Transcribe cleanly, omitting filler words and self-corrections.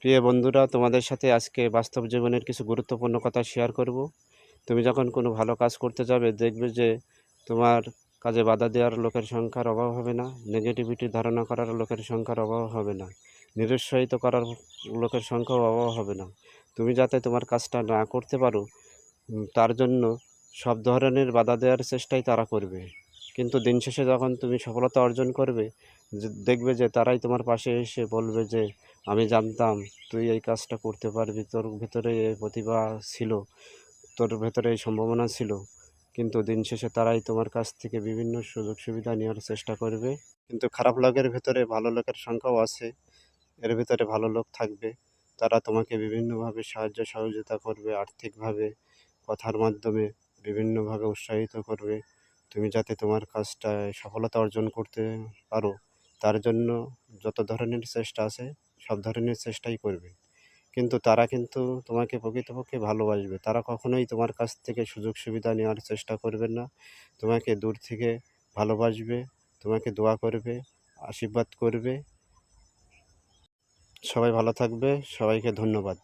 প্রিয় বন্ধুরা, তোমাদের সাথে আজকে বাস্তব জীবনের কিছু গুরুত্বপূর্ণ কথা শেয়ার করব। তুমি যখন কোনো ভালো কাজ করতে যাবে, দেখবে যে তোমার কাজে বাধা দেওয়ার লোকের সংখ্যার অভাব হবে না, নেগেটিভিটি ধারণা করার লোকের সংখ্যার অভাব হবে না, নিরুৎসাহিত করার লোকের সংখ্যাও অভাব হবে না। তুমি যাতে তোমার কাজটা না করতে পারো, তার জন্য সব ধরনের বাধা দেওয়ার চেষ্টাই তারা করবে। কিন্তু দিন শেষে যখন তুমি সফলতা অর্জন করবে, দেখবে যে তারাই তোমার পাশে এসে বলবে যে, আমি জানতাম তুই এই কাজটা করতে পারবি, তোর ভেতরে এই প্রতিভা ছিল, তোর ভেতরে এই সম্ভাবনা ছিল। কিন্তু দিন শেষে তারাই তোমার কাছ থেকে বিভিন্ন সুযোগ সুবিধা নেওয়ার চেষ্টা করবে। কিন্তু খারাপ লোকের ভেতরে ভালো লোকের সংখ্যাও আছে। এর ভেতরে ভালো লোক থাকবে, তারা তোমাকে বিভিন্নভাবে সাহায্য সহযোগিতা করবে, আর্থিকভাবে, কথার মাধ্যমে বিভিন্নভাবে উৎসাহিত করবে। তুমি যাতে তোমার কাজটায় সফলতা অর্জন করতে পারো, তার জন্য যত ধরনের চেষ্টা আছে সব ধরনের চেষ্টাই করবে। কিন্তু তারা কিন্তু তোমাকে প্রকৃতপক্ষে ভালোবাসবে। তারা কখনোই তোমার কাছ থেকে সুযোগ সুবিধা নেওয়ার চেষ্টা করবে না। তোমাকে দূর থেকে ভালোবাসবে, তোমাকে দোয়া করবে, আশীর্বাদ করবে। সবাই ভালো থাকবে। সবাইকে ধন্যবাদ।